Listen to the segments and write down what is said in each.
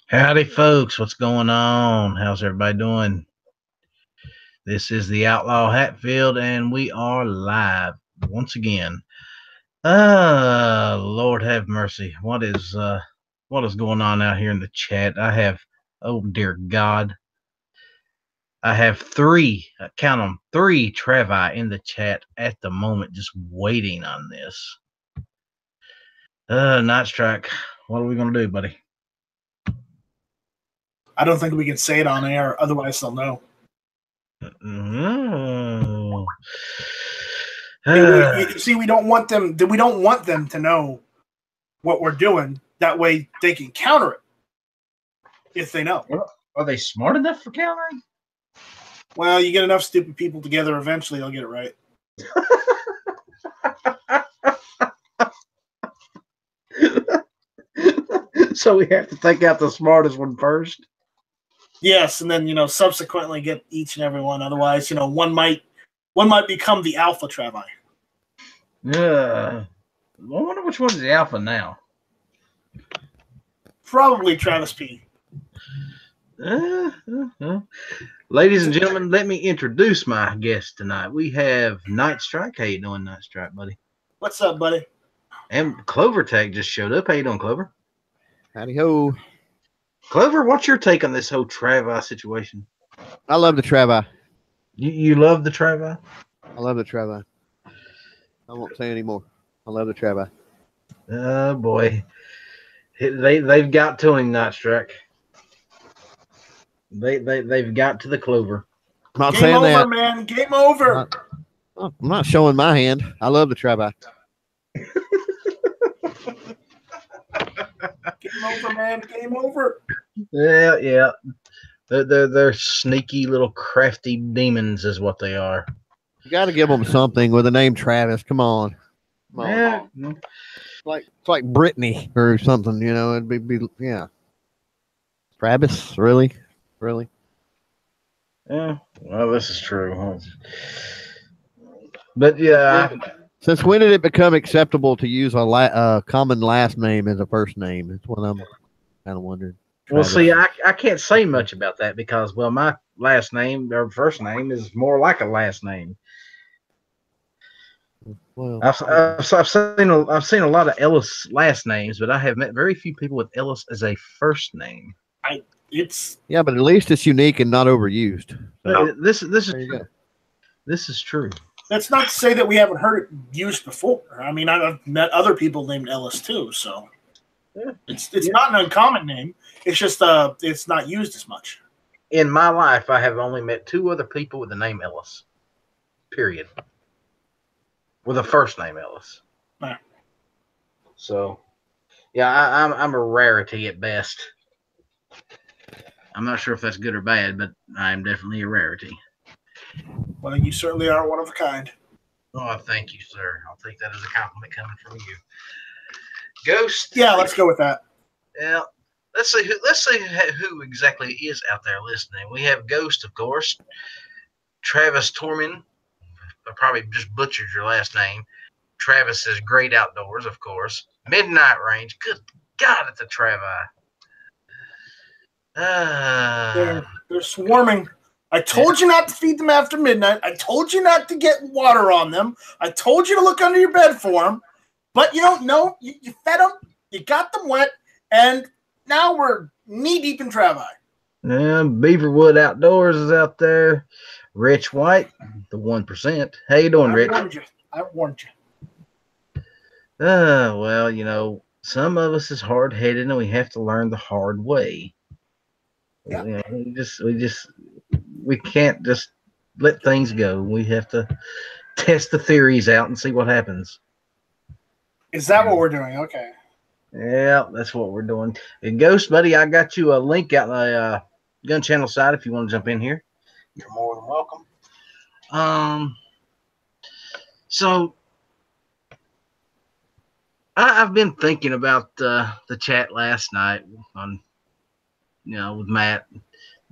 Howdy, folks. What's going on? How's everybody doing? This is the Outlaw Hatfield, and we are live once again. Lord have mercy. What is going on out here in the chat? Oh dear God, I have three. Count them, three Travi in the chat at the moment, just waiting on this. Night Strike. What are we gonna do, buddy? I don't think we can say it on air, otherwise they'll know. Oh. See, we don't want them. We don't want them to know what we're doing. That way, they can counter it if they know. Are they smart enough for countering? Well, you get enough stupid people together, eventually they'll get it right. So we have to take out the smartest one first. Yes, and then subsequently get each and every one. Otherwise, one might become the alpha Travi. I wonder which one is the alpha now. Probably Travis P. Ladies and gentlemen, let me introduce my guest tonight. We have Night Strike. How you doing, Night Strike, buddy? What's up, buddy? And Clover Tag just showed up. How you doing, Clover? Howdy ho. Clover, what's your take on this whole Travi situation? I love the Travi. You love the Travi? I love the Travi. I won't say anymore. I love the Travi. Oh boy, they've got to him, Night Strike. They've got to the Clover. I'm not Game saying over, that, man. Game over. I'm not showing my hand. I love the Travi. Game over, man. Game over. Yeah. They're sneaky little crafty demons, is what they are. You got to give them something with the name Travis. Come on. Yeah. It's like Brittany or something. It'd be yeah. Travis, really. Yeah. Well, this is true. But yeah. Since when did it become acceptable to use a common last name as a first name? That's what I'm kind of wondering. Well, see, I can't say much about that because, well, my last name or first name is more like a last name. Well, I've seen a lot of Ellis last names, but I have met very few people with Ellis as a first name. Yeah, but at least it's unique and not overused. So. This is true. This is true. That's not to say that we haven't heard it used before. I mean, I've met other people named Ellis too, so it's not an uncommon name. It's just it's not used as much. In my life, I have only met two other people with the name Ellis. Period. With a first name Ellis. Right. So, yeah, I'm a rarity at best. I'm not sure if that's good or bad, but I'm definitely a rarity. Well, you certainly are one of a kind. Oh, thank you, sir. I'll take that as a compliment coming from you. Ghost. Yeah, let's go with that. Yeah. Let's see who exactly is out there listening. We have Ghost, of course. Travis Torman. I probably just butchered your last name. Travis is Great Outdoors, of course. Midnight Range. Good God, it's a Travi. They're swarming. I told you not to feed them after midnight. I told you not to get water on them. I told you to look under your bed for them. But you don't know. You fed them. You got them wet. And now we're knee-deep in Travi. Yeah, Beaverwood Outdoors is out there. Rich White, the 1%. How you doing, Rich? I warned you. Well, some of us is hard-headed and we have to learn the hard way. Yeah. We can't just let things go. We have to test the theories out and see what happens. Is that what we're doing? Okay. Yeah, that's what we're doing. And Ghost, buddy, I got you a link out the Gun Channel side if you want to jump in here. You're more than welcome. So I've been thinking about the chat last night on, with Matt,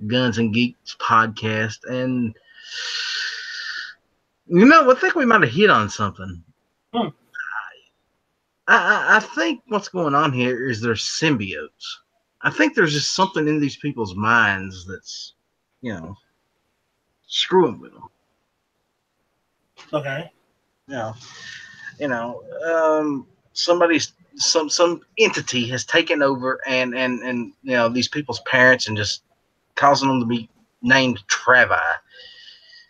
Guns and Geeks podcast, and I think we might have hit on something. I think what's going on here is they're symbiotes. I think there's just something in these people's minds that's, screwing with them. Okay. You somebody's some entity has taken over and these people's parents and just causing them to be named Travi,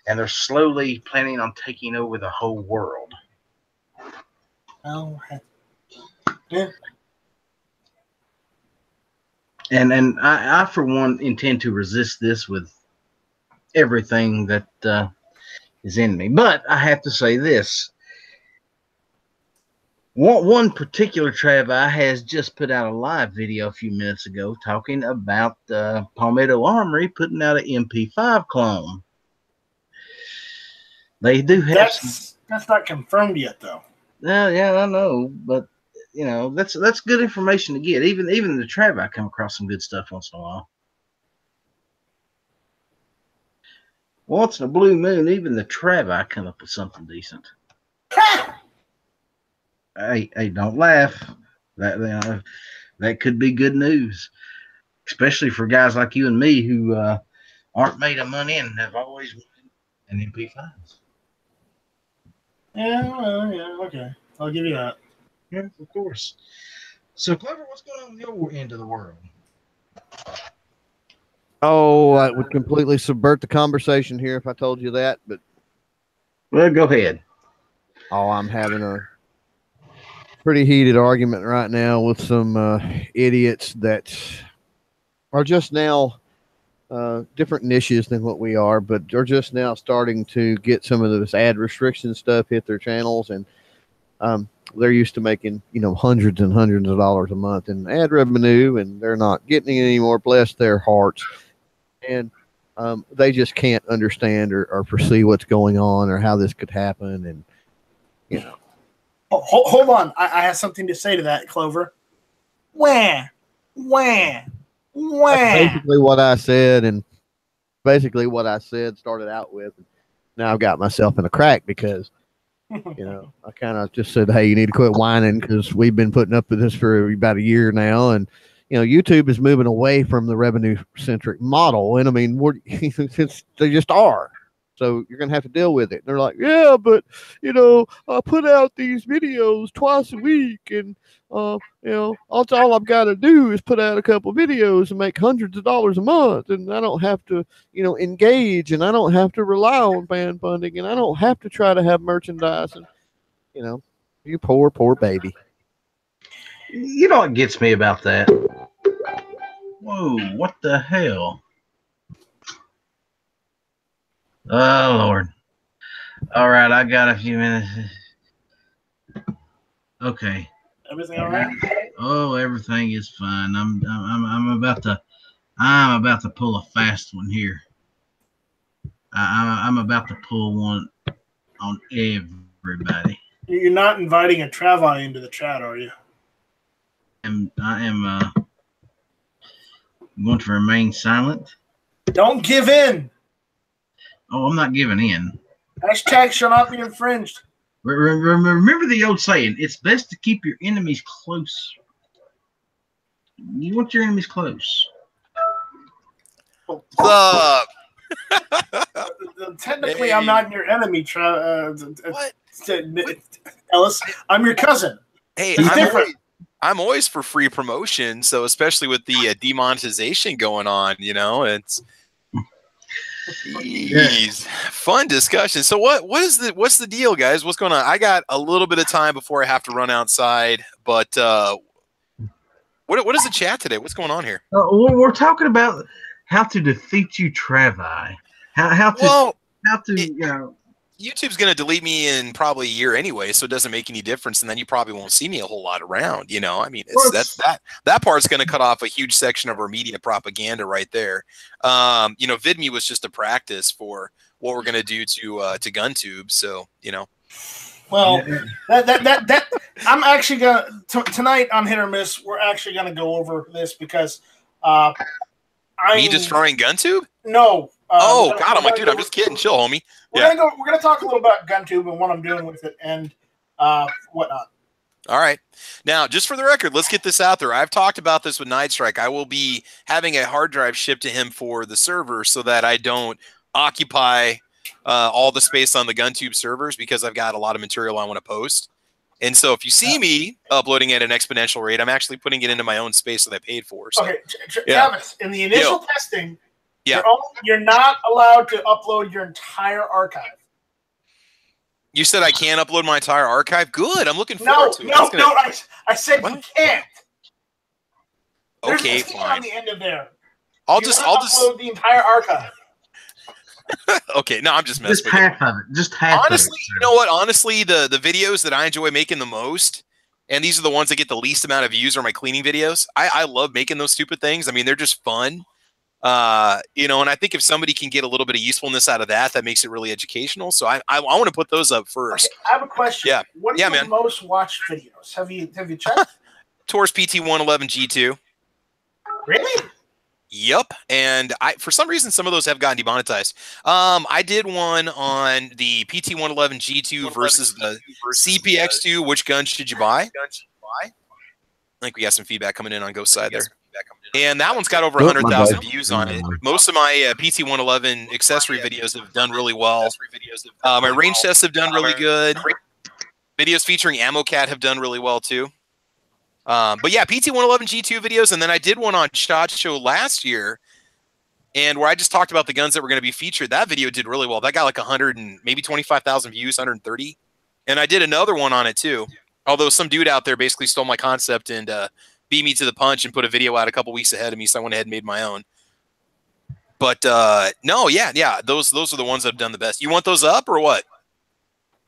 and they're slowly planning on taking over the whole world. Oh, yeah. And I for one intend to resist this with everything that is in me. But I have to say this. One particular Travi has just put out a live video a few minutes ago talking about Palmetto Armory putting out an MP5 clone. They do have that's not confirmed yet, though. Yeah, I know, but that's good information to get. Even the Travi come across some good stuff once in a while. Once in a blue moon, even the Travi come up with something decent. Hey, don't laugh. That could be good news, especially for guys like you and me who aren't made of money and have always wanted an MP5s. Yeah, okay. I'll give you that. Yeah, of course. So, Clever, what's going on with your end of the world? Oh, I would completely subvert the conversation here if I told you that, but Well, go ahead. oh, I'm having a pretty heated argument right now with some idiots that are just now different niches than what we are, but are just now starting to get some of this ad restriction stuff hit their channels, and they're used to making hundreds and hundreds of dollars a month in ad revenue, and they're not getting it anymore. Bless their hearts, and they just can't understand or foresee what's going on or how this could happen, and Hold on. I have something to say to that, Clover. Wah. That's basically what I said, and basically what I said started out with. Now I've got myself in a crack because, I kind of just said, hey, you need to quit whining because we've been putting up with this for about a year now. And, YouTube is moving away from the revenue-centric model. And, I mean, they just are. So you're going to have to deal with it. And they're like, yeah, but, I put out these videos twice a week. And, that's all I've got to do is put out a couple videos and make hundreds of dollars a month. And I don't have to, engage. And I don't have to rely on fan funding. And I don't have to try to have merchandise. And, you poor, poor baby. You know what gets me about that? Whoa, what the hell? Oh, Lord. All right, I got a few minutes. Okay. Everything all right? Oh, everything is fine. I'm about to pull a fast one here. I'm about to pull one on everybody. You're not inviting a Travi into the chat, are you? I am going to remain silent. Don't give in. Oh, I'm not giving in. Hashtag shall not be infringed. Remember the old saying, it's best to keep your enemies close. You want your enemies close. What's up? Technically, Hey. I'm not your enemy, What? Ellis. I'm your cousin. Hey, It's different. I'm always for free promotion, so especially with the demonetization going on, it's fun discussion. So what's the deal, guys? What's going on? I got a little bit of time before I have to run outside, but what is the chat today? What's going on here? We're talking about how to defeat you, Travi. How to YouTube's going to delete me in probably a year anyway, so it doesn't make any difference, and then you probably won't see me a whole lot around. I mean, that part's going to cut off a huge section of our media propaganda right there. VidMe was just a practice for what we're going to do to GunTube. So Well, that I'm actually gonna tonight on Hit or Miss. We're actually gonna go over this because me destroying GunTube. No. God, I'm like, dude, I'm just kidding. Chill, homie. We're gonna talk a little about GunTube and what I'm doing with it and whatnot. All right. Now, just for the record, let's get this out there. I've talked about this with Night Strike. I will be having a hard drive shipped to him for the server so that I don't occupy all the space on the GunTube servers because I've got a lot of material I want to post. And so if you see me uploading at an exponential rate, I'm actually putting it into my own space that I paid for. So, okay, Travis, in the initial testing, yeah, you're not allowed to upload your entire archive. You said I can't upload my entire archive? Good. I'm looking forward to it. I said what? You can't. Okay, There's a fine. on the end of there. I'll just upload the entire archive. Okay, no, I'm just messing with half of it. Just half Honestly, of it. you know what? Honestly, the videos that I enjoy making the most, and these are the ones that get the least amount of views, are my cleaning videos. I love making those stupid things. I mean, they're just fun. You know, and I think if somebody can get a little bit of usefulness out of that, that makes it really educational. So I want to put those up first. Okay, I have a question. Yeah. What are your most watched videos? Have you checked? Taurus PT111 G2. Really? Yep. And for some reason, some of those have gotten demonetized. I did one on the PT111 G2 versus the CPX2. Which gun should you buy? I think we got some feedback coming in on Ghost side there. And that one's got over 100,000 views on it. Most of my PT111 accessory videos have done really well. My range tests have done really good. Videos featuring Ammo Cat have done really well too. But yeah, PT111 G2 videos, and then I did one on SHOT Show last year, and where I just talked about the guns that were going to be featured. That video did really well. That got like 100 and maybe 25,000 views, 130. And I did another one on it too. Although some dude out there basically stole my concept and beat me to the punch and put a video out a couple weeks ahead of me, so I went ahead and made my own. But no, yeah, those are the ones that have done the best. You want those up or what?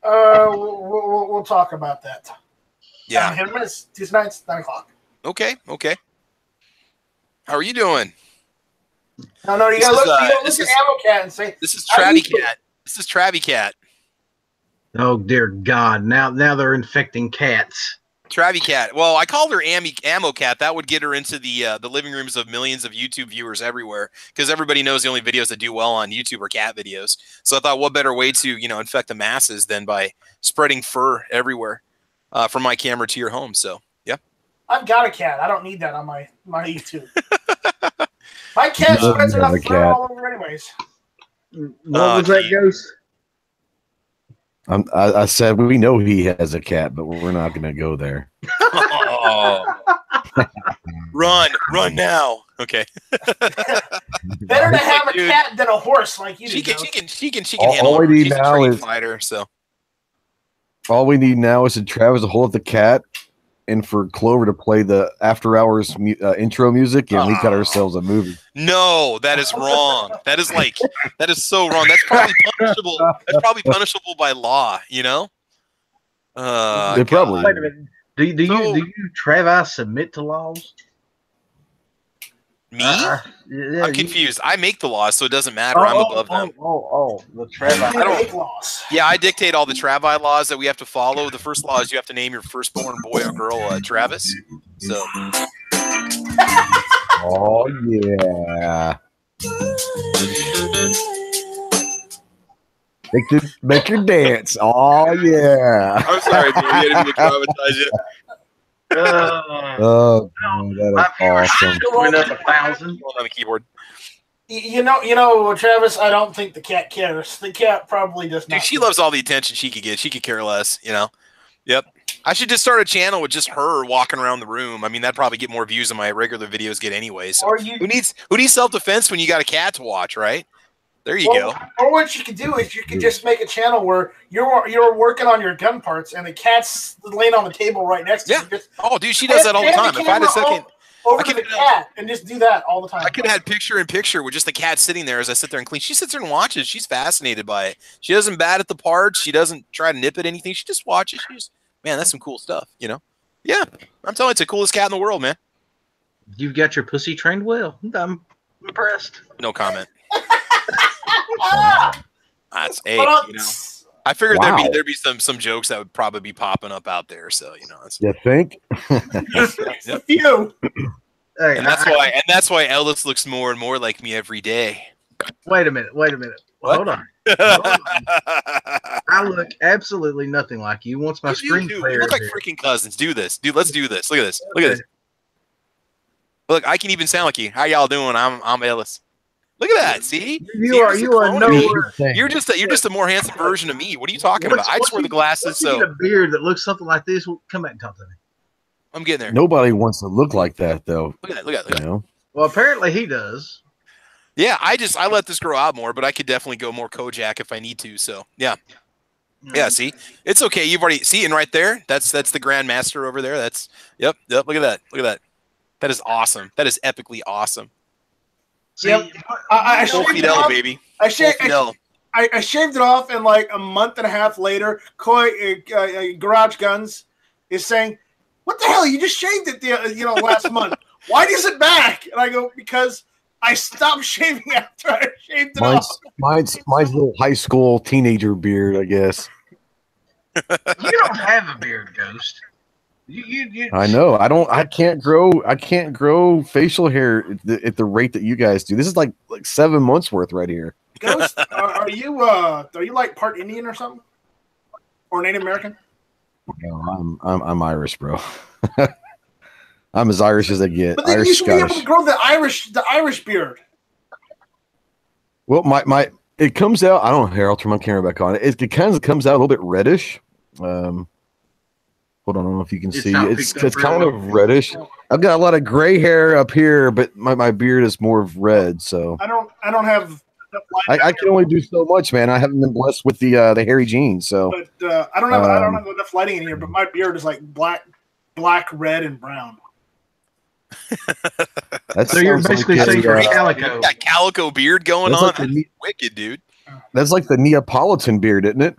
We'll talk about that. Yeah. Tuesday nights, 9 o'clock. Okay. How are you doing? No, you gotta look at Ammo Cat and say, this is Travi Cat. This is Travi Cat. Oh dear God! Now they're infecting cats. Travi Cat. Well, I called her Ammo Cat. That would get her into the living rooms of millions of YouTube viewers everywhere, because everybody knows the only videos that do well on YouTube are cat videos. So I thought, what better way to infect the masses than by spreading fur everywhere from my camera to your home? So yeah, I've got a cat. I don't need that on my YouTube. My cat spreads enough fur all over, anyways. What was that, Ghost? I said we know he has a cat, but we're not going to go there. Run now. Okay. Better to have a cat than a horse like you. She can handle all we need She's now a trained is fighter. So all we need now is for Travis to hold up the cat, and for Clover to play the after hours intro music, and we cut ourselves a movie. No, that is wrong. That is so wrong. That's probably punishable. That's probably punishable by law. Probably. Wait a minute. Do you Travis submit to laws? Me? Yeah, I'm confused. I make the laws, so it doesn't matter. I'm above them. The Travis. I don't make laws. Yeah, I dictate all the Travi laws that we have to follow. The first law is you have to name your firstborn boy or girl Travis. So. Oh yeah. Make your dance. Oh yeah. I'm sorry, dude. I didn't mean to traumatize you. Oh, that is awesome. Went up 1,000 on the keyboard. You know, Travis. I don't think the cat cares. The cat probably does not. Dude, she loves all the attention she could get. She could care less. Yep. I should just start a channel with just her walking around the room. I mean, that'd probably get more views than my regular videos get anyway. So who needs self-defense when you got a cat to watch, right? There you go. Or what you could do is you could just make a channel where you're working on your gun parts and the cat's laying on the table right next to you. Just dude, she does that all the time. If I had a second, over to the cat and just do that all the time. I could have had picture in picture with just the cat sitting there as I sit there and clean. She sits there and watches. She's fascinated by it. She doesn't bat at the parts. She doesn't try to nip at anything. She just watches. Man, that's some cool stuff, Yeah, I'm telling you, it's the coolest cat in the world, man. You've got your pussy trained well. I'm impressed. No comment. That's I figured there'd be some jokes that would probably be popping up out there. So you think? A few. Hey, and that's why Ellis looks more and more like me every day. Wait a minute. What? Hold on. I look absolutely nothing like you. Once my screen You player look like is freaking cousins. Do this, dude. Let's do this. Look at this. Look at this. Look, I can even sound like you. How y'all doing? I'm Ellis. Look at that. See, you are nowhere. You're just a more handsome version of me. What are you talking about? I just wear the glasses. You So get a beard that looks something like this. Come back and talk to me. I'm getting there. Nobody wants to look like that, though. Look at that. Look at that. Look at that. Well, apparently he does. Yeah, I let this grow out more, but I could definitely go more Kojak if I need to. So yeah. Yeah, see, it's okay. You've already and right there. That's the Grandmaster over there. That's yep. Look at that. Look at that. That is awesome. That is epically awesome. See, Yep. I shaved it off, baby. I shaved it off, and like a month and a half later, Garage Guns is saying, "What the hell? You just shaved it, last month. Why is it back?" And I go, "Because I stopped shaving after I shaved it off." Mine's little high school teenager beard, I guess. You don't have a beard, Ghost. You I know. I can't grow facial hair at the rate that you guys do. This is like 7 months worth right here. Ghost, are you like part Indian or something, or Native American? No, I'm Irish, bro. I'm as Irish as I get. But then Irish, you should be able Scottish. to grow the Irish beard. Well, it comes out. I don't know. Here, I'll turn my camera back on. It kind of comes out a little bit reddish. Hold on, I don't know if you can see. It's kind of reddish. I've got a lot of gray hair up here, but my beard is more of red. So I don't have. I can only do so much, man. I haven't been blessed with the hairy genes, so. But I don't have enough lighting in here. But my beard is like black, red, and brown. So you're basically saying you're calico. Got calico beard going on. Like That's wicked, dude. That's like the Neapolitan beard, isn't it?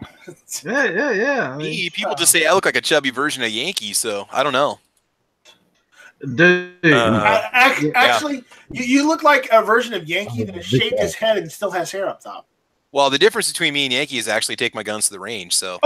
Yeah. I mean, People just say I look like a chubby version of Yankee, so I don't know. dude. Actually, you look like a version of Yankee that has shaved his head and still has hair up top. Well, the difference between me and Yankee is I actually take my guns to the range, so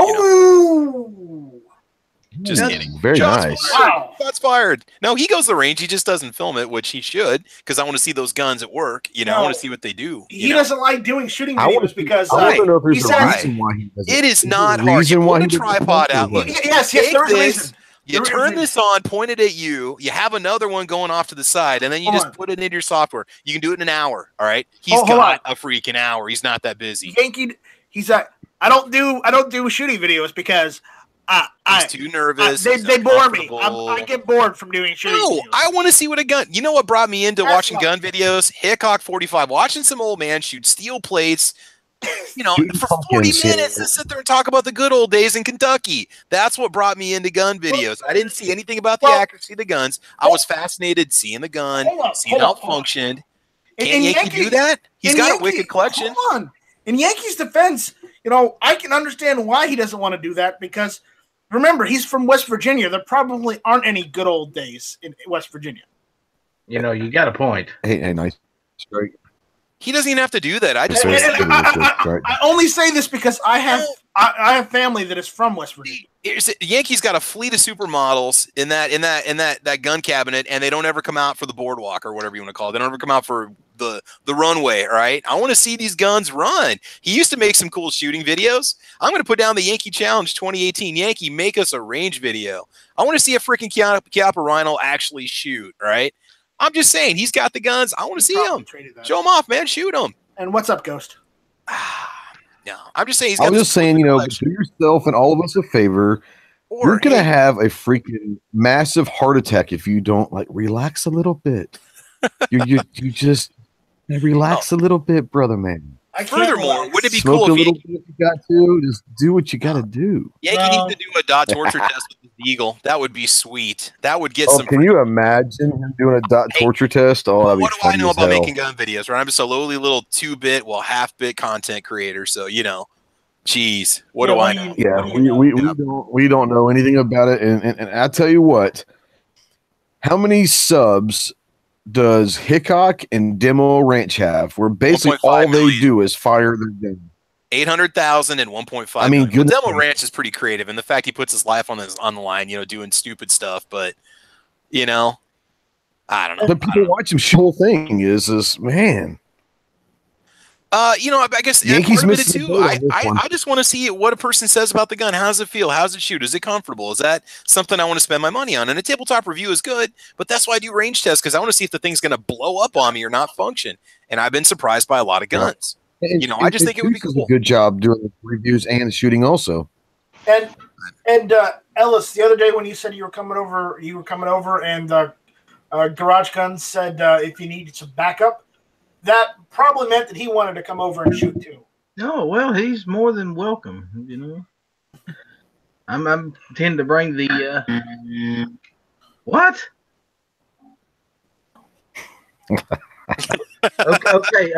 just kidding. Very Shots nice. fired. Wow. Shots fired. No, he goes to the range. He just doesn't film it, which he should, because I want to see those guns at work. I want to see what they do. He doesn't like doing shooting I videos wanna- because I want to know if he there's a says reason why he does it. It is there not a hard. reason You why put he a does it? tripod out. Look, yes, take there is a this. reason. You turn this on, point it at you. You have another one going off to the side, and then you just put it into your software. You can do it in an hour. All right. He's got a freaking hour. He's not that busy. Yankee, he's like, I don't do shooting videos because He's too nervous. They bore me. I get bored from doing shooting. No, videos. I want to see what a gun. You know what brought me into watching gun videos? Hickok 45, watching some old man shoot steel plates. For 40 minutes to sit there and talk about the good old days in Kentucky. That's what brought me into gun videos. I didn't see anything about the accuracy of the guns. I was fascinated seeing the gun, seeing how it functioned. Can Yankee do that? He's got a wicked collection. Hold on. In Yankee's defense, I can understand why he doesn't want to do that because, remember, he's from West Virginia. There probably aren't any good old days in West Virginia. You got a point. Hey, nice strike. He doesn't even have to do that. I only say this because I have family that is from West Virginia. Yankee's got a fleet of supermodels in that gun cabinet, and they don't ever come out for the boardwalk or whatever you want to call it. They don't ever come out for the runway. All right, I want to see these guns run. He used to make some cool shooting videos. I'm going to put down the Yankee Challenge 2018. Yankee, make us a range video. I want to see a freaking Chiappa Rhino actually shoot. All right. I'm just saying, he's got the guns. I want to see him. Show him off, man. Shoot him. And what's up, Ghost? No, I'm just saying. I was just saying, do yourself and all of us a favor. You're going to have a freaking massive heart attack if you don't relax a little bit. you just relax a little bit, brother man. Furthermore, wouldn't it be Smoke cool a if little bit if you got to? Just do what you got to do. Yankee needs to do a dot torture test with the Eagle. That would be sweet. That would get some. Can you imagine him doing a dot torture test? Oh, that'd be what do funny I know as about hell. making gun videos? Right, I'm just a lowly little 2-bit, half-bit content creator. So geez, what do I know? Yeah, we don't know anything about it, and I tell you what, how many subs does Hickok and Demo Ranch have? Where basically all they do is fire their gun. 800,000 and 1.5. I mean, well, Demo Ranch is pretty creative, and the fact he puts his life on the line, doing stupid stuff, but I don't know. But people watch him. The whole thing is man. You know, I guess Yankees part of it missed the too. boat on this one. I just want to see what a person says about the gun. How does it feel? How does it shoot? Is it comfortable? Is that something I want to spend my money on? And a tabletop review is good, but that's why I do range tests, because I want to see if the thing's going to blow up on me or not function. And I've been surprised by a lot of guns. And, You know, I just think it would be does cool. a good job doing the reviews and shooting also. And Ellis, the other day when you said you were coming over, and Garage Guns said if you needed some backup, that probably meant that he wanted to come over and shoot too. Oh, well, he's more than welcome, you know. I'm tend to bring the what?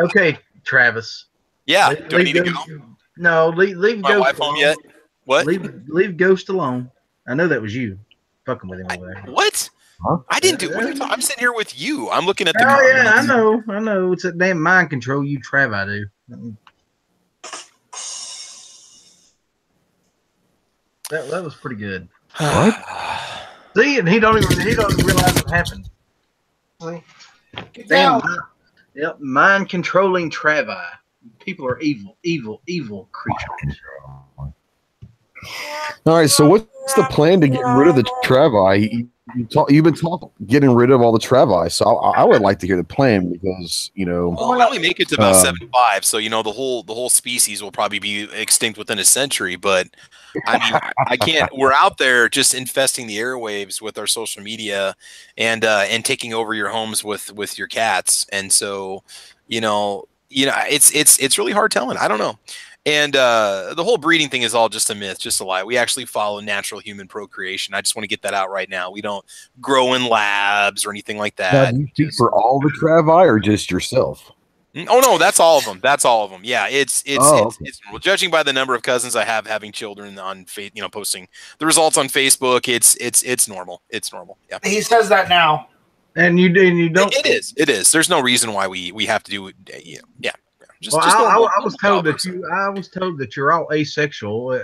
Okay, Travis. Yeah. Do I need to go? No, leave My Ghost wife home alone. yet? What? Leave Ghost alone. I know that was you fucking with him over there. What? Huh? I didn't do. What are you talking? I'm sitting here with you. I'm looking at the. Oh yeah, I comments. know. It's that damn mind control you Trav I do. That was pretty good. What? See, and he don't even realize what happened. See? Damn, yep, mind controlling Travi. People are evil creatures. All right, so what's the plan to get rid of the Travi? You've been talking getting rid of all the Travi, so I would like to hear the plan, because Well, we only make it to about 75, so the whole species will probably be extinct within a century. But I mean, I can't. We're out there just infesting the airwaves with our social media, and taking over your homes with your cats, and so it's really hard telling. I don't know. And the whole breeding thing is all just a myth, just a lie. We actually follow natural human procreation. I just want to get that out right now. We don't grow in labs or anything like that. Now, do you speak for all the Travi or just yourself? Oh no, that's all of them. That's all of them. Yeah, it's okay. well, judging by the number of cousins I have having children on posting the results on Facebook, it's normal. It's normal. Yeah. He says that now. And you don't. It is. There's no reason why we have to do it. Yeah. Well, I was told that you're all asexual.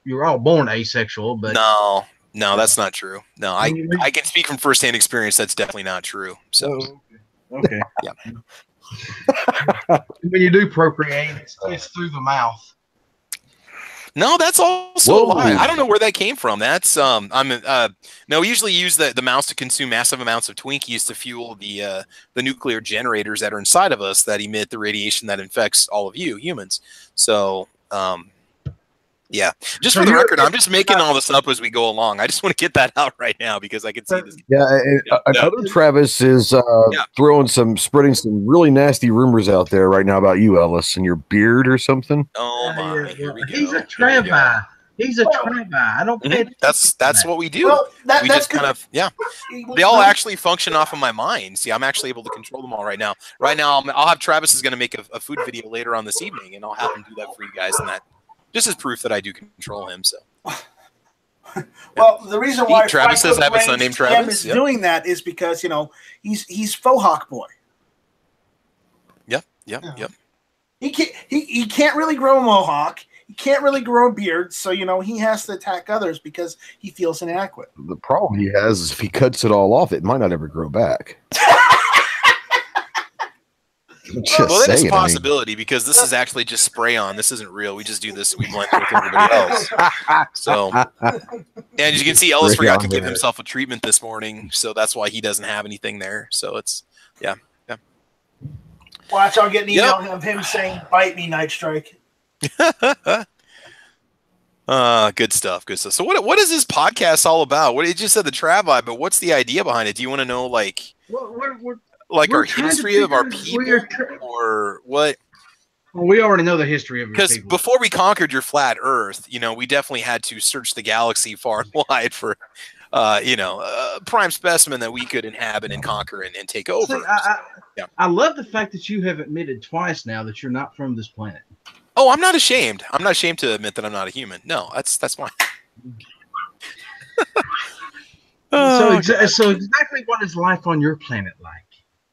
You're all born asexual, but no, that's not true. No, I can speak from firsthand experience. That's definitely not true. So, okay, yeah. When you do procreate, it's through the mouth. No, that's also a lie. I don't know where that came from. That's no, we usually use the mouse to consume massive amounts of Twinkies to fuel the nuclear generators that are inside of us that emit the radiation that infects all of you humans. So yeah. Just for the record, I'm just making all this up as we go along. I just want to get that out right now because I can see this. Yeah, another Travis is spreading some really nasty rumors out there right now about you, Ellis, and your beard or something. Oh my! Here we go. He's a Travi. He's a Travi. I don't pay attention. That's what we do. Well, we just kind of They all actually function off of my mind. See, I'm actually able to control them all right now. Right now, I'll have Travis is going to make a food video later on this evening, and I'll have him do that for you guys, and that just as proof that I do control him. So. Well, the reason why Travis says I have a son named Travis. Is doing that is because he's faux hawk boy. Yep. He can't really grow a mohawk. He can't really grow a beard, so he has to attack others because he feels inadequate. The problem he has is if he cuts it all off, it might not ever grow back. Well, that is a possibility because this is actually just spray on. This isn't real. We just do this. We blend with everybody else. So, and as you can see, Ellis forgot to give himself a treatment this morning, so that's why he doesn't have anything there. So it's yeah. Watch, I'll get an email of him saying, "Bite me, Night Strike." Good stuff. So what is this podcast all about? What it just said the Travi, but what's the idea behind it? Do you want to know like our history of our people or what? Well, we already know the history of your people. Because before we conquered your flat Earth, we definitely had to search the galaxy far and wide for, a prime specimen that we could inhabit and conquer and take over. See, I love the fact that you have admitted twice now that you're not from this planet. Oh, I'm not ashamed. I'm not ashamed to admit that I'm not a human. No, that's fine. So exactly what is life on your planet like?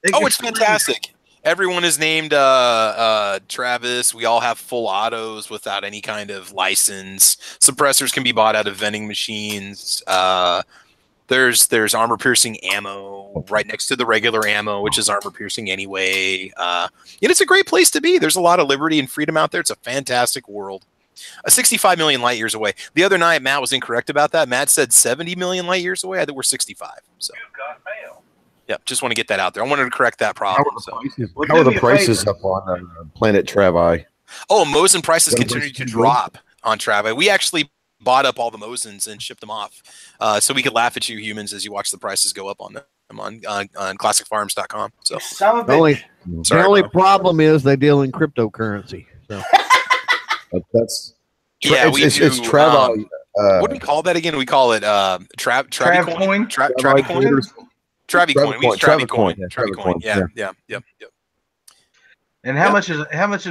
It's fantastic. Everyone is named Travis. We all have full autos without any kind of license. Suppressors can be bought out of vending machines. There's armor-piercing ammo. right next to the regular ammo, which is armor piercing anyway. It's a great place to be. There's a lot of liberty and freedom out there. It's a fantastic world. 65 million light years away. The other night, Matt was incorrect about that. Matt said 70 million light years away. I think we're 65. So, yeah, just want to get that out there. I wanted to correct that problem. How are the prices up on Planet Travi? Oh, Mosin prices continue to drop on Travi. We actually bought up all the Mosins and shipped them off, so we could laugh at you humans as you watch the prices go up on them on classicfarms.com. So the only problem is they deal in cryptocurrency. So. That's it's Travi. What do we call that again? We call it Travi coin. Travi coin. Travi coin. Travi coin. Yeah. And how much is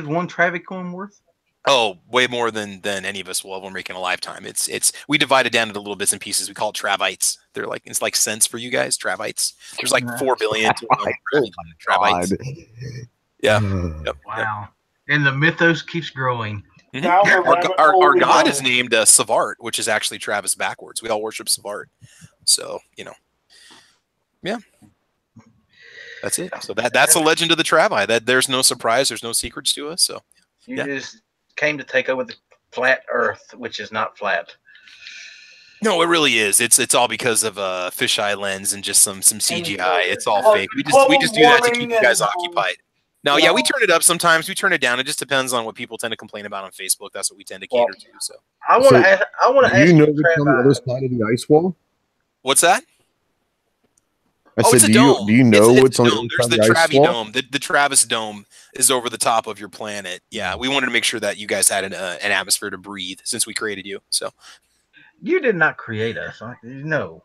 one Travi coin worth? Oh, way more than any of us will ever make in a lifetime. We divide it down into little bits and pieces. We call it Travites. It's like cents for you guys. Travites. There's like 4 billion Travites. Yeah. Yep. Wow. And the mythos keeps growing. Mm-hmm. Our god is named Savart, which is actually Travis backwards. We all worship Savart. So, yeah. That's it. So that's the legend of the Travi. That there's no surprise, there's no secrets to us. So you just came to take over the flat Earth, which is not flat. No, it really is. It's all because of a fisheye lens and just some CGI. It's all fake. We just do that to keep you guys occupied. No, yeah, we turn it up sometimes. We turn it down. It just depends on what people tend to complain about on Facebook. That's what we tend to cater to. So I want to ask you know what's on the other side of the ice wall? What's that? I said, do you know what's on the other side of the ice wall? Dome. The Travis Dome is over the top of your planet. Yeah, we wanted to make sure that you guys had an atmosphere to breathe since we created you. So you did not create us. No.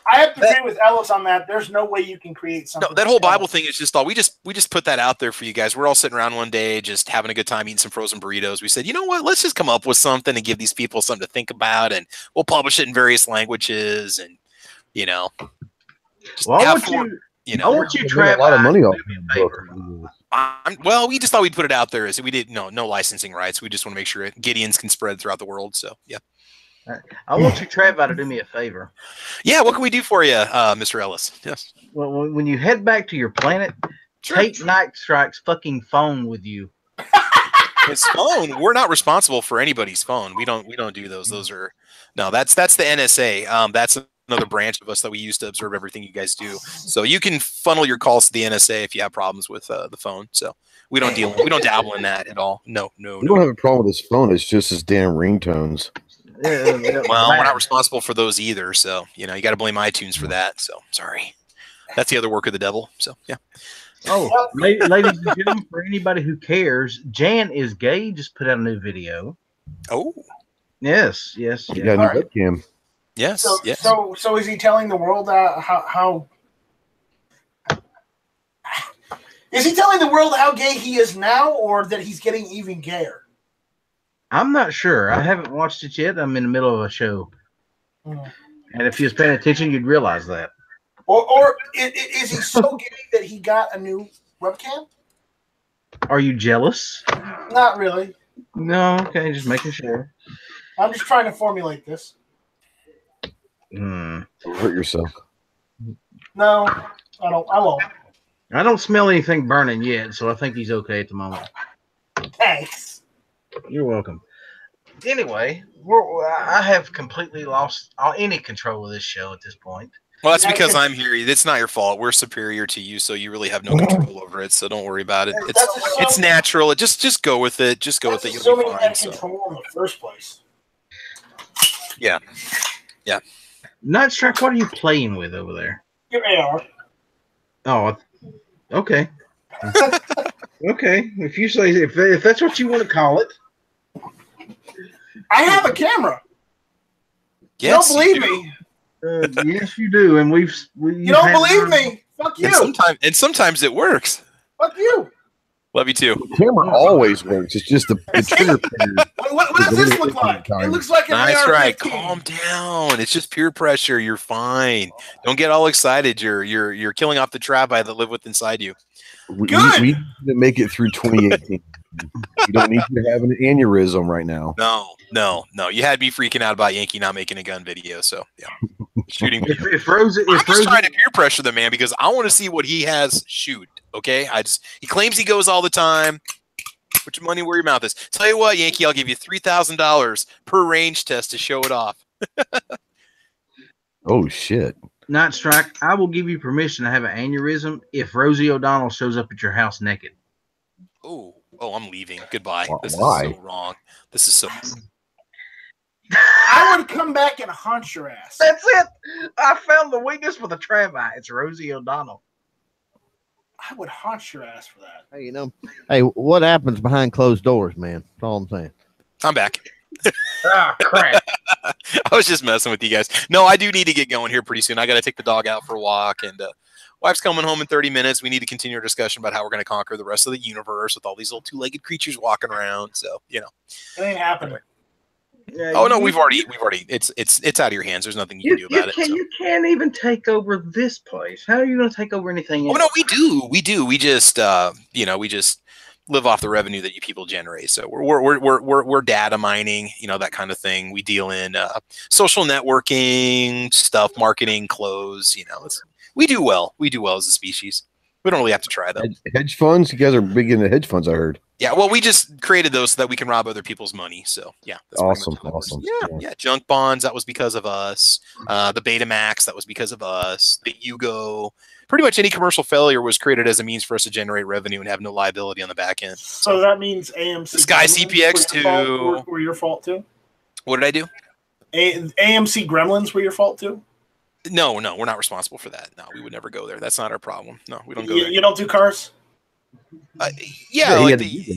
I have to agree with Ellis on that. There's no way you can create something. No, that whole Bible thing is just all we just put that out there for you guys. We're all sitting around one day, just having a good time, eating some frozen burritos. We said, you know what? Let's just come up with something and give these people something to think about, and we'll publish it in various languages, and just I want you to try a lot of money off. Well, we just thought we'd put it out there. We did no licensing rights. We just want to make sure Gideons can spread throughout the world. So yeah. I want you, Travi, to do me a favor. Yeah, what can we do for you, Mr. Ellis? Yes. Well, when you head back to your planet, take Night Strike's fucking phone with you. His phone? We're not responsible for anybody's phone. We don't do those. Those are that's the NSA. That's another branch of us that we use to observe everything you guys do. So you can funnel your calls to the NSA if you have problems with the phone. So we don't dabble in that at all. No. We don't have a problem with his phone. It's just his damn ringtones. Well, we're not responsible for those either. So, you got to blame iTunes for that. So, sorry. That's the other work of the devil. So, yeah. Oh, ladies and gentlemen, for anybody who cares, Jan is gay. Just put out a new video. Oh. Yes. You got a new webcam. Yes. So is he telling the world how is he telling the world how gay he is now, or that he's getting even gayer? I'm not sure. I haven't watched it yet. I'm in the middle of a show. And if you was paying attention, you'd realize that. Or is he so gay that he got a new webcam? Are you jealous? Not really. No, okay, just making sure. I'm just trying to formulate this. Don't hurt yourself. No, I won't. I don't smell anything burning yet, so I think he's okay at the moment. Thanks. You're welcome. Anyway, I have completely lost any control of this show at this point. Well, that's because I'm here. It's not your fault. We're superior to you, so you really have no control over it. So don't worry about it. It's natural. Just go with it. Just go with it. You'll be fine. Control in the first place. Yeah. Night Strike, what are you playing with over there? Your AR. Oh, okay. Okay, if you say if that's what you want to call it. I have a camera. Yes, you don't believe me? Yes, you do, and you don't believe me? Fuck you. And sometimes it works. Fuck you. Love you too. The camera always works. It's just the trigger finger. What does this look like? It looks like an Nice, AR-15. right. Calm down. It's just peer pressure. You're fine. Don't get all excited. You're killing off the Travi that live with inside you. We need to make it through 2018. You don't need to have an aneurysm right now. No. You had me freaking out about Yankee not making a gun video. So yeah, shooting. If Rosie, I'm just trying to peer pressure the man because I want to see what he has shoot. Okay, he claims he goes all the time. Put your money where your mouth is. Tell you what, Yankee, I'll give you $3,000 per range test to show it off. Oh shit! Night Strike, I will give you permission to have an aneurysm if Rosie O'Donnell shows up at your house naked. Oh, I'm leaving. Goodbye. This Why? is so wrong. This is so. I would come back and haunt your ass. That's it. I found the weakness for the Travi. It's Rosie O'Donnell. I would haunt your ass for that. Hey, hey, what happens behind closed doors, man? That's all I'm saying. I'm back. Ah, crap. I was just messing with you guys. No, I do need to get going here pretty soon. I got to take the dog out for a walk, and wife's coming home in 30 minutes. We need to continue our discussion about how we're going to conquer the rest of the universe with all these little two-legged creatures walking around. So, it ain't happening. Yeah, oh no, we've already. It's out of your hands. There's nothing you can do about it. You can't even take over this place. How are you going to take over anything else? Oh no, we do. We just we just live off the revenue that you people generate. So we're data mining, that kind of thing. We deal in social networking stuff, marketing, clothes. We do well. We do well as a species. We don't really have to try though. Hedge funds? You guys are big into hedge funds, I heard. Yeah, well, we just created those so that we can rob other people's money. So yeah, that's awesome. Yeah. Junk bonds, that was because of us. The Betamax, that was because of us. The Yugo, pretty much any commercial failure was created as a means for us to generate revenue and have no liability on the back end. So that means AMC. The Sky CPX2 were your fault too. What did I do? AMC Gremlins were your fault too. No, we're not responsible for that. No, we would never go there. That's not our problem. No, we don't go there. You don't do cars? Yeah, like the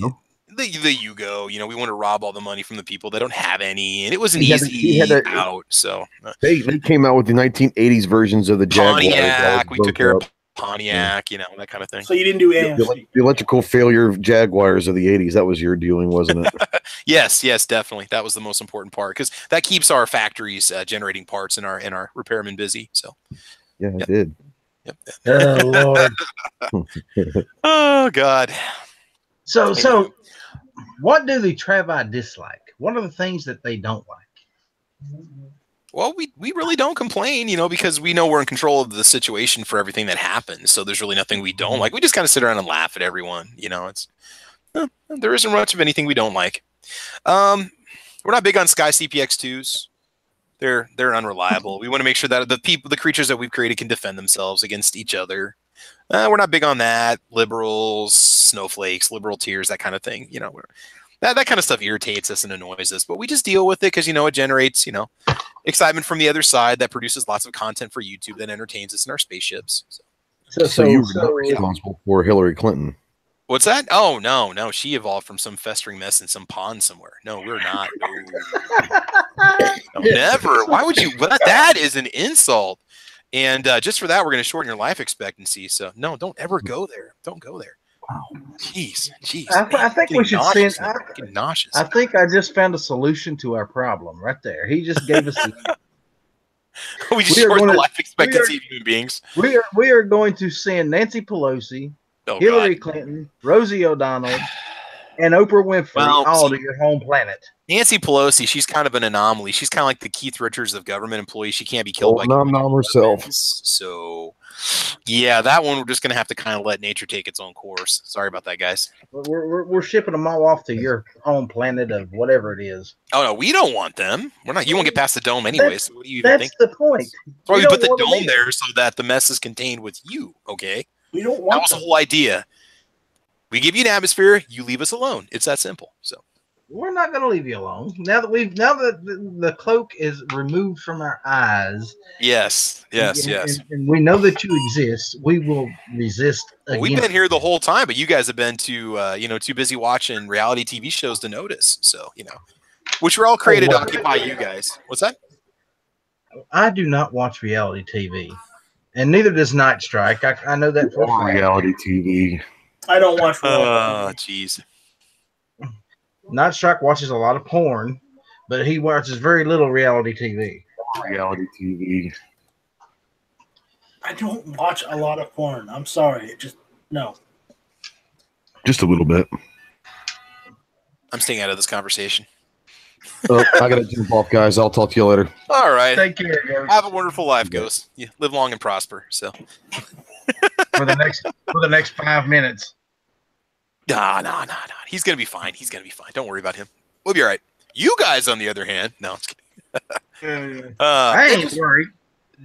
Yugo. We want to rob all the money from the people that don't have any, and it was an easy out. So they came out with the 1980s versions of the Jaguar. Pontiac. We took care of Pontiac, that kind of thing. So you didn't do AMC. The electrical failure of Jaguars of the 80s. That was your doing, wasn't it? Yes, definitely. That was the most important part because that keeps our factories generating parts and our repairmen busy. So yeah, it did. Yep. Oh Lord. Oh God. So what do the Travi dislike? What are the things that they don't like? Well, we really don't complain, because we know we're in control of the situation for everything that happens. So there's really nothing we don't like. We just kind of sit around and laugh at everyone. There isn't much of anything we don't like. We're not big on Sky CPX2s. They're unreliable. We want to make sure that the creatures that we've created can defend themselves against each other. We're not big on that. Liberals, snowflakes, liberal tears, that kind of thing. That kind of stuff irritates us and annoys us, but we just deal with it because it generates excitement from the other side that produces lots of content for YouTube that entertains us in our spaceships. So you were not responsible for Hillary Clinton. What's that? Oh no, she evolved from some festering mess in some pond somewhere. No, we're not. No, never. Why would you? That is an insult. And just for that, we're going to shorten your life expectancy. So no, don't ever go there. Don't go there. Wow. Jeez. I think we should send. Nauseous. I think I just found a solution to our problem right there. He just gave us. We just shorten the life expectancy of human beings. We are going to send Nancy Pelosi, Hillary Clinton, Rosie O'Donnell, and Oprah Winfrey all to your home planet. Nancy Pelosi, she's kind of an anomaly. She's kind of like the Keith Richards of government employees. She can't be killed by herself. So, yeah, that one we're just going to have to kind of let nature take its own course. Sorry about that, guys. We're shipping them all off to your home planet of whatever it is. Oh no, we don't want them. We're not. You won't get past the dome anyways. So what do you even think? That's the point. That's why we put the dome there so that the mess is contained with you. Okay. We don't want. That was the whole idea. We give you an atmosphere. You leave us alone. It's that simple. So. We're not going to leave you alone. Now that the cloak is removed from our eyes. Yes. And we know that you exist. We will resist. Well, we've been here the whole time, but you guys have been too busy watching reality TV shows to notice. So which were all created to occupy you guys. What's that? I do not watch reality TV, and neither does Night Strike. I know that for reality TV. I don't watch. Oh, jeez. Night Strike watches a lot of porn, but he watches very little reality TV. Reality TV. I don't watch a lot of porn. I'm sorry. No. Just a little bit. I'm staying out of this conversation. I gotta jump off, guys. I'll talk to you later. All right. Take care, guys. Have a wonderful life, Ghost. You live long and prosper. So for the next 5 minutes. Nah. He's gonna be fine. Don't worry about him. We'll be all right. You guys, on the other hand, no, I'm just kidding. I ain't worried.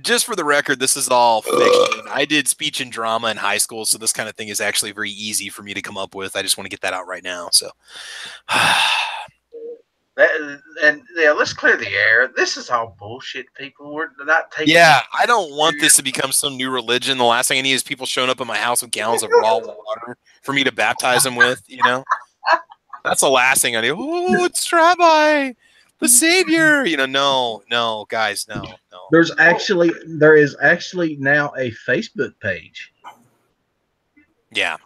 Just for the record, this is all fiction. I did speech and drama in high school, so this kind of thing is actually very easy for me to come up with. I just want to get that out right now. So, let's clear the air. This is all bullshit, people. We're not taking. Yeah, I don't want this to become some new religion. The last thing I need is people showing up at my house with gallons of raw water for me to baptize them with. You know, that's the last thing I need. Oh, it's Travi, the Savior. You know, no, guys, no. There is actually now a Facebook page. Yeah.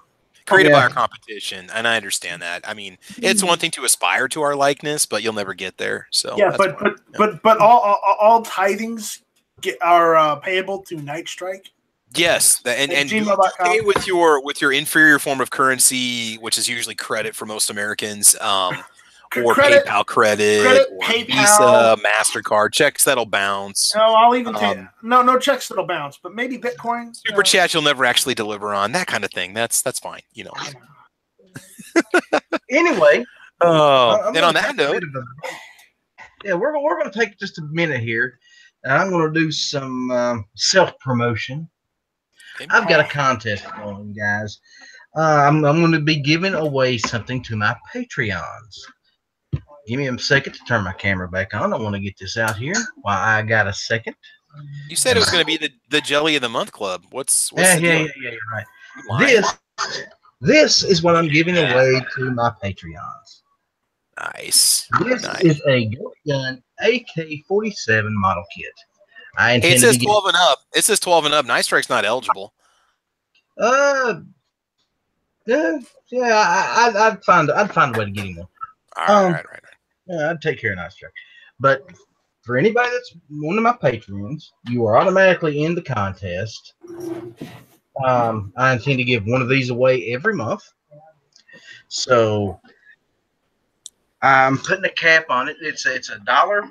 Created by our competition, and I understand that. I mean, it's one thing to aspire to our likeness, but you'll never get there. So yeah, but all tithings are payable to Night Strike. Yes, and pay with your inferior form of currency, which is usually credit for most Americans, or PayPal credit, or PayPal. Visa, MasterCard, checks that'll bounce. No, I'll even take no checks that'll bounce, but maybe Bitcoin. Super chat you'll never actually deliver on, that kind of thing. That's fine, you know. Anyway, and on that note, we're going to take just a minute here, and I'm going to do some self promotion. I've got a contest going, guys. I'm going to be giving away something to my Patreons. Give me a second to turn my camera back on. I want to get this out here while I got a second. You said it was going to be the Jelly of the Month Club. What's yeah, you're right. This is what I'm giving away to my Patreons. Nice. This is a gun AK-47 model kit. It says 12 and up. It says 12 and up. Night Strike's not eligible. Yeah, I'd find a way to get him one. All right. Yeah, I'd take care of Night Strike. But for anybody that's one of my patrons, you are automatically in the contest. I intend to give one of these away every month. So I'm putting a cap on it. It's $1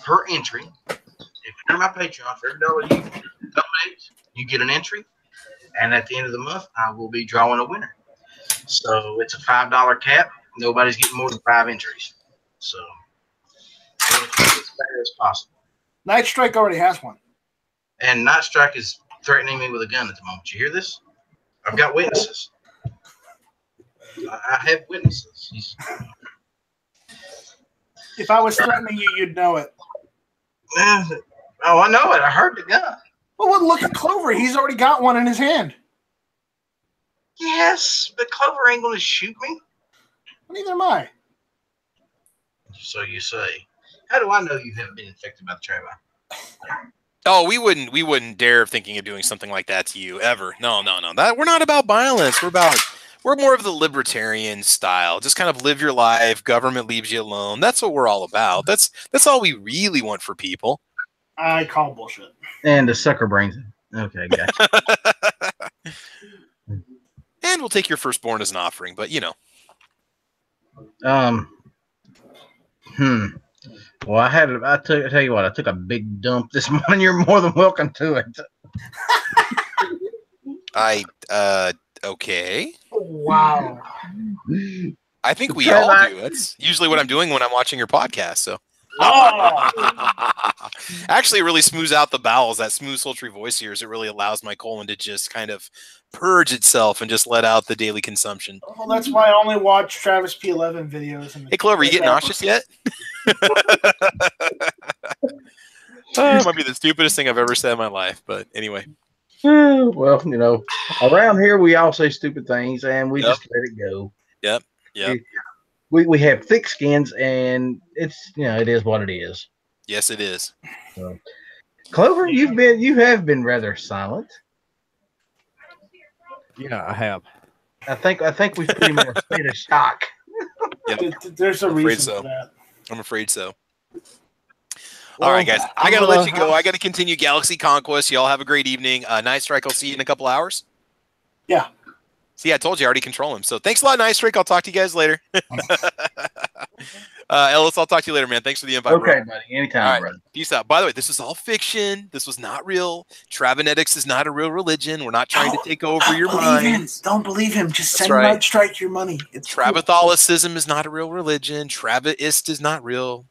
per entry. If you're my Patreon, for every $1 you donate, you get an entry. And at the end of the month, I will be drawing a winner. So it's a $5 cap. Nobody's getting more than 5 entries. So as fair as possible. Night Strike already has one. And Night Strike is threatening me with a gun at the moment. You hear this? I've got witnesses. I have witnesses. If I was threatening you, you'd know it. Oh, I know it. I heard the gun. Well, look at Clover. He's already got one in his hand. Yes, but Clover ain't going to shoot me. Neither am I. So you say. How do I know you haven't been infected by the Travi? Oh, we wouldn't dare thinking of doing something like that to you ever. No. That we're not about violence. We're more of the libertarian style. Just kind of live your life. Government leaves you alone. That's what we're all about. That's all we really want for people. I call bullshit. And the sucker brains. Okay, gotcha. And we'll take your firstborn as an offering, but you know. Well, I tell you what, I took a big dump this morning. You're more than welcome to it. Okay. Wow. I think we all do. That's usually what I'm doing when I'm watching your podcast. So, actually, it really smooths out the bowels. That smooth, sultry voice here, it really allows my colon to just kind of purge itself and just let out the daily consumption. Well, that's why I only watch Travis P11 videos. Hey, Clover, you getting nauseous yet? It might be the stupidest thing I've ever said in my life, but anyway. Well, you know, around here we all say stupid things, and we just let it go. Yep. We have thick skins, and it's it is what it is. Yes, it is. So, Clover, you have been rather silent. Yeah, I have. I think we've pretty much made a shock. Yep. There's a reason for that. I'm afraid so. All right, guys. I got to let you go. I got to continue Galaxy Conquest. Y'all have a great evening. Night Strike, I'll see you in a couple hours. Yeah. See, I told you I already control him. So thanks a lot, Nice Rick. I'll talk to you guys later. Ellis, I'll talk to you later, man. Thanks for the invite, Okay, bro. buddy. Anytime, All right. brother. Peace out. By the way, this is all fiction. This was not real. Travenetics is not a real religion. We're not trying to take over your mind. Don't believe him. Just That's send right. Night Strike your money. It's Travatholicism is not a real religion. Travaist is not real.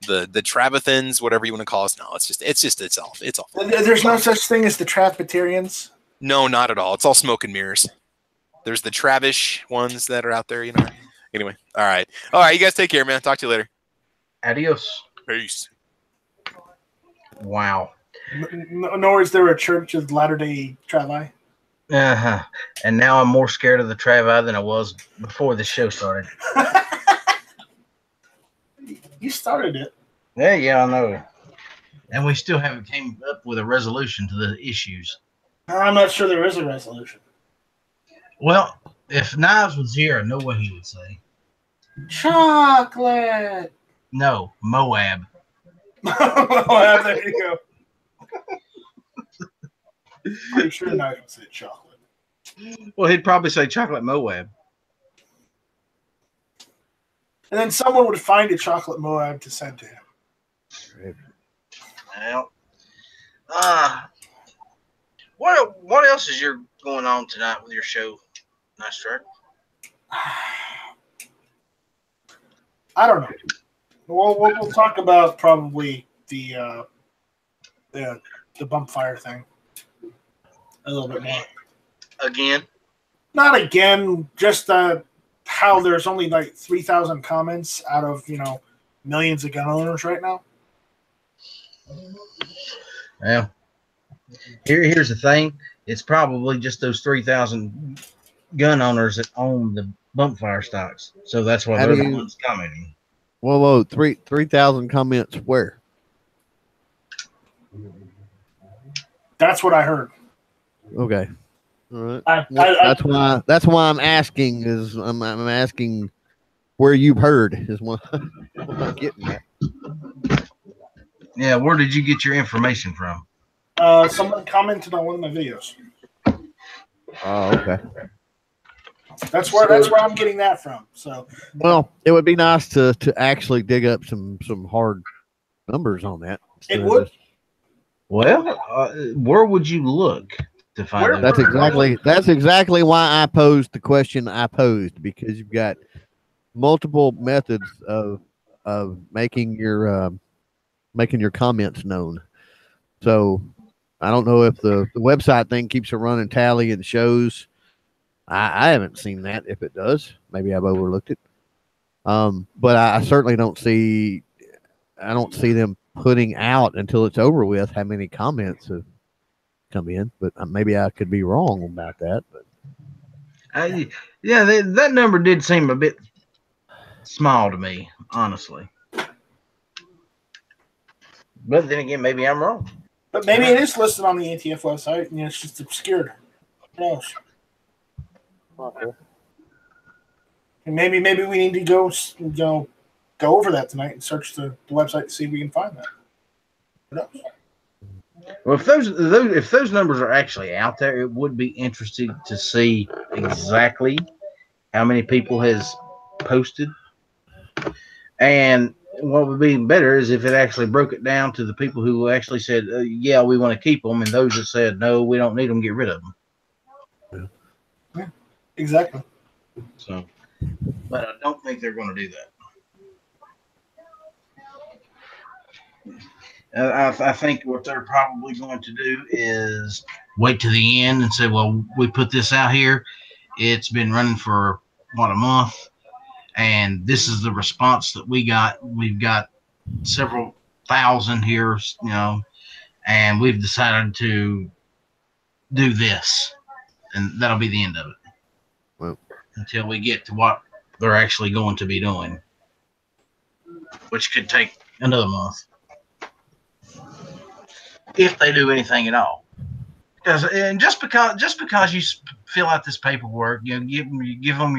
The Travathans, whatever you want to call us, no, it's all. There's no such thing as the Traviterians. No, not at all. It's all smoke and mirrors. There's the Travish ones that are out there, you know. Anyway, all right. You guys take care, man. Talk to you later. Adios. Peace. Wow. Nor is there a church of Latter-day Travi. Uh-huh. And now I'm more scared of the Travi than I was before the show started. You started it. Yeah, I know. And we still haven't came up with a resolution to the issues. I'm not sure there is a resolution. Well, if Knives was here, I know what he would say. Chocolate. No, Moab. Moab, there you go. Pretty sure Knives would say chocolate. Well, he'd probably say chocolate Moab. And then someone would find a chocolate Moab to send to him. Well, what else is going on tonight with your show, Nice Track? I don't know. We'll talk about probably the bump fire thing a little bit more. Again? Not again. Just how there's only like 3,000 comments out of millions of gun owners right now. Well, here's the thing. It's probably just those 3,000 gun owners that own the bump fire stocks. So that's why they're the ones commenting. Whoa, 3,000 comments where? That's what I heard. Okay. All right. That's why I'm asking. I'm asking where you've heard is what I'm getting at. Yeah, where did you get your information from? Someone commented on one of my videos. Oh, okay. That's where I'm getting that from. So, well, it would be nice to actually dig up some hard numbers on that. It would. Well, where would you look to find that? That's exactly why I posed the question I posed, because you've got multiple methods of making your comments known. So I don't know if the website thing keeps a running tally and shows. I haven't seen that. If it does, maybe I've overlooked it. But I certainly don't see. I don't see them putting out until it's over with how many comments have come in. But maybe I could be wrong about that. But that number did seem a bit small to me, honestly. But then again, maybe I'm wrong. But maybe it is listed on the ATF website, and it's just obscured. Who knows? And maybe we need to go over that tonight and search the website to see if we can find that. Who knows? Well, if those numbers are actually out there, it would be interesting to see exactly how many people has posted. And what would be better is if it actually broke it down to the people who actually said, yeah, we want to keep them, and those that said, no, we don't need them, get rid of them. Yeah, exactly. So, but I don't think they're going to do that. I think what they're probably going to do is wait to the end and say, well, we put this out here. It's been running for, a month. And this is the response that we got. We've got several thousand here, and we've decided to do this. And that'll be the end of it. Well, until we get to what they're actually going to be doing, which could take another month. If they do anything at all. And just because you fill out this paperwork, give them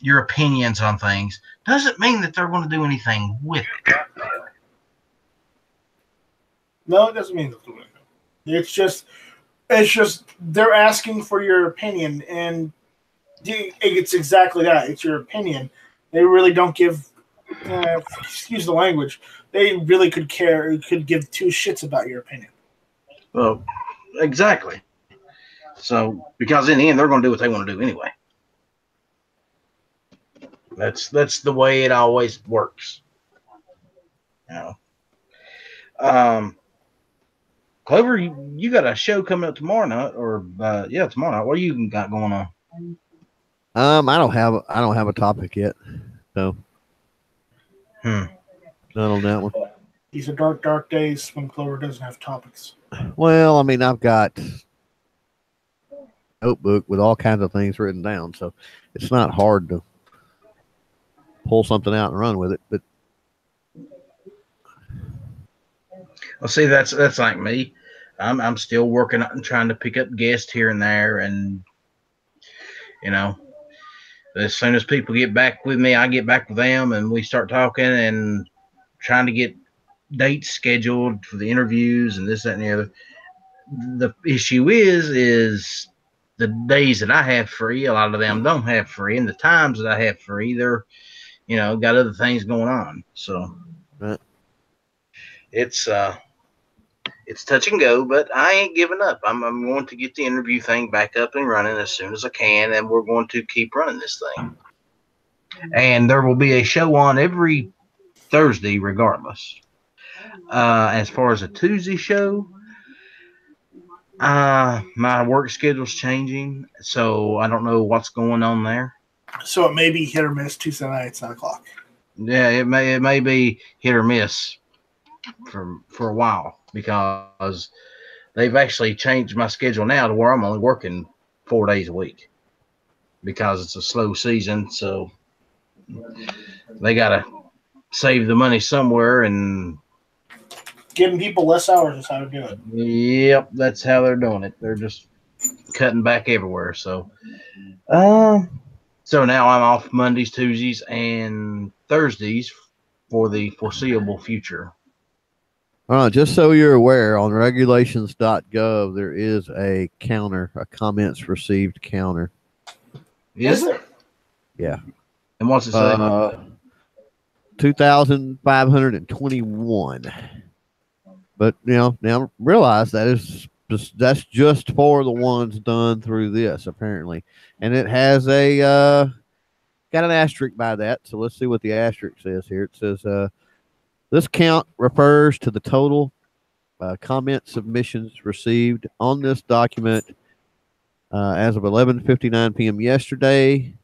your opinions on things, doesn't mean that they're going to do anything with it. No, it doesn't mean they'll do anything. It's just they're asking for your opinion, and It's exactly that. It's your opinion. They really don't give, excuse the language, they really could give two shits about your opinion. Well, exactly. So, because in the end, they're going to do what they want to do anyway. That's the way it always works. You know. Clover, you got a show coming up tomorrow night, or tomorrow night. What do you got going on? I don't have a topic yet, so not on that one. These are dark days when Clover doesn't have topics. Well, I mean, I've got a notebook with all kinds of things written down, so it's not hard to pull something out and run with it. But well, see, that's like me. I'm still working on trying to pick up guests here and there, and as soon as people get back with me, I get back with them, and we start talking and trying to get dates scheduled for the interviews and this, that, and the other. The issue is the days that I have free, a lot of them don't have free, and the times that I have free, they're got other things going on. So it's touch and go, but I ain't giving up. I'm going to get the interview thing back up and running as soon as I can, and we're going to keep running this thing. And there will be a show on every Thursday regardless. As far as a Tuesday show, my work schedule's changing, so I don't know what's going on there. So it may be hit or miss Tuesday night at 9 o'clock. Yeah, it may be hit or miss for a while, because they've actually changed my schedule now to where I'm only working 4 days a week because it's a slow season. So they got to save the money somewhere, and giving people less hours is how to do it. Yep, that's how they're doing it. They're just cutting back everywhere. So, so now I'm off Mondays, Tuesdays, and Thursdays for the foreseeable future. Just so you're aware, on regulations.gov, there is a counter, a comments received counter. Is there? Yeah. And what's it say? 2,521. But now realize that's just for the ones done through this, apparently, and it has got an asterisk by that. So let's see what the asterisk says here. It says this count refers to the total comment submissions received on this document as of 11:59 p.m. yesterday.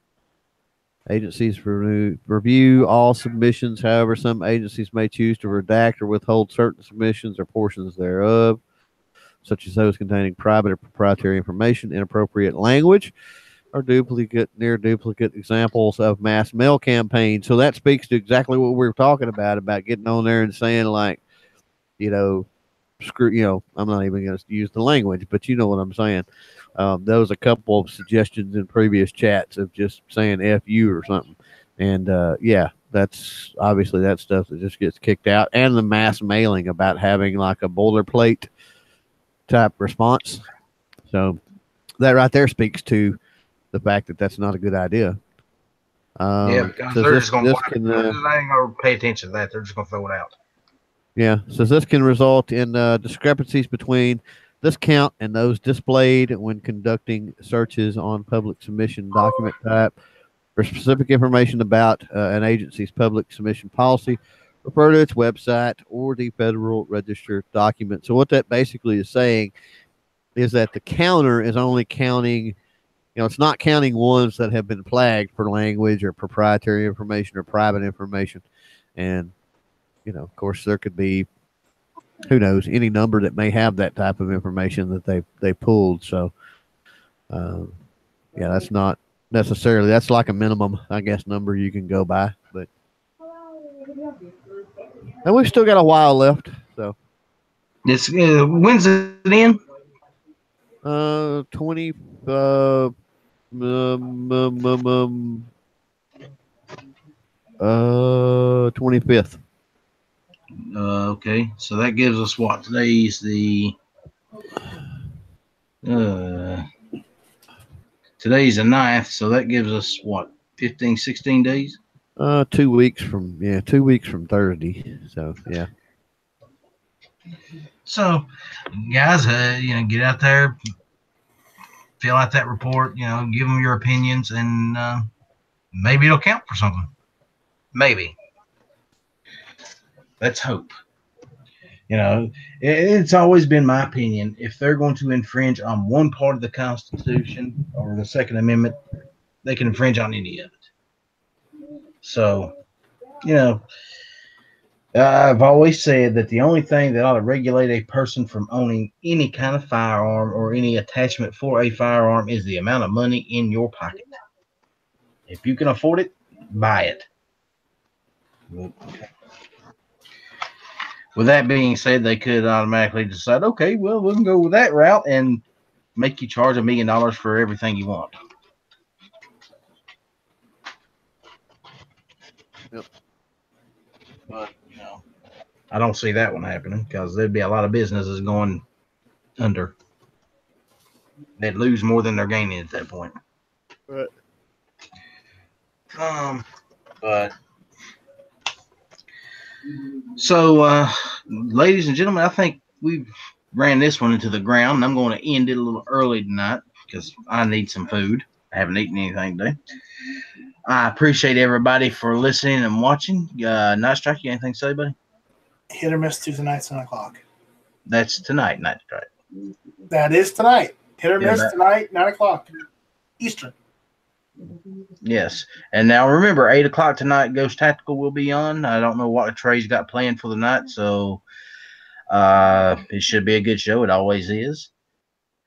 Agencies review all submissions. However, some agencies may choose to redact or withhold certain submissions or portions thereof, such as those containing private or proprietary information, inappropriate language, or near duplicate examples of mass mail campaigns. So that speaks to exactly what we were talking about getting on there and saying, like, screw, I'm not even going to use the language, but you know what I'm saying. There was a couple of suggestions in previous chats of just saying F you or something. And that's obviously that stuff that just gets kicked out. And the mass mailing about having like a boilerplate type response. So that right there speaks to the fact that that's not a good idea. Because they're just going to pay attention to that. They're just going to throw it out. Yeah, so this can result in discrepancies between this count and those displayed when conducting searches on public submission document type. For specific information about an agency's public submission policy, refer to its website or the Federal Register document. So what that basically is saying is that the counter is only counting, it's not counting ones that have been flagged for language or proprietary information or private information. And of course, there could be, who knows, any number that may have that type of information that they pulled. So, that's not necessarily, that's like a minimum, I guess, number you can go by. But and we've still got a while left. So, this when's it in? 25th. Okay, so that gives us what? Today's the Today's the 9th, so that gives us what, 15, 16 days? 2 weeks from 2 weeks from Thursday. So yeah. So, guys, get out there, fill out that report. Give them your opinions, and maybe it'll count for something. Maybe. Let's hope. It's always been my opinion, if they're going to infringe on one part of the Constitution or the Second Amendment, they can infringe on any of it. So, I've always said that the only thing that ought to regulate a person from owning any kind of firearm or any attachment for a firearm is the amount of money in your pocket. If you can afford it, buy it. With that being said, they could automatically decide, okay, well, we can go with that route and make you charge $1 million for everything you want. Yep. But, I don't see that one happening because there'd be a lot of businesses going under. They'd lose more than they're gaining at that point. Right. But so, ladies and gentlemen, I think we've ran this one into the ground, and I'm going to end it a little early tonight because I need some food. I haven't eaten anything today. I appreciate everybody for listening and watching. Night Strike, you got anything to say, buddy? Hit or miss Tuesday night, 7 o'clock. That's tonight, Night Strike. That is tonight. Hit or miss tonight, 9 o'clock Eastern. Yes. And now remember, 8 o'clock tonight, Ghost Tactical will be on. I don't know what Trey's got planned for the night, so it should be a good show. It always is.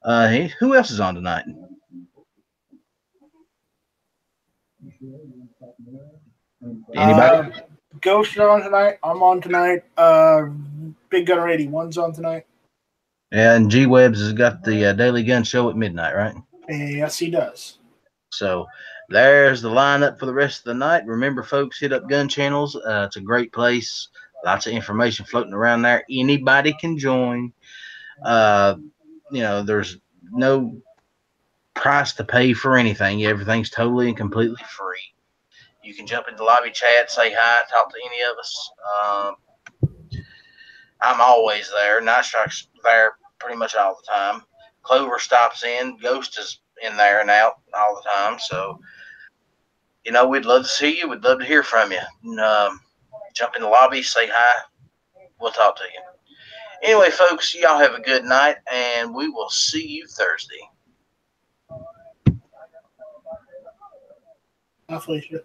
Hey, who else is on tonight? Anybody? Ghost on tonight. I'm on tonight. Big Gunner 81's on tonight. Yeah, and G Webbs has got the Daily Gun Show at midnight, right? Yes, he does. So there's the lineup for the rest of the night. Remember, folks, hit up Gun Channels. It's a great place. Lots of information floating around there. Anybody can join. There's no price to pay for anything. Everything's totally and completely free. You can jump into lobby chat, say hi, talk to any of us. I'm always there. Night Strike's there pretty much all the time. Clover stops in. Ghost is in there and out all the time. So, we'd love to see you. We'd love to hear from you. And, jump in the lobby, say hi. We'll talk to you. Anyway, folks, y'all have a good night, and we will see you Thursday. Bye, Felicia.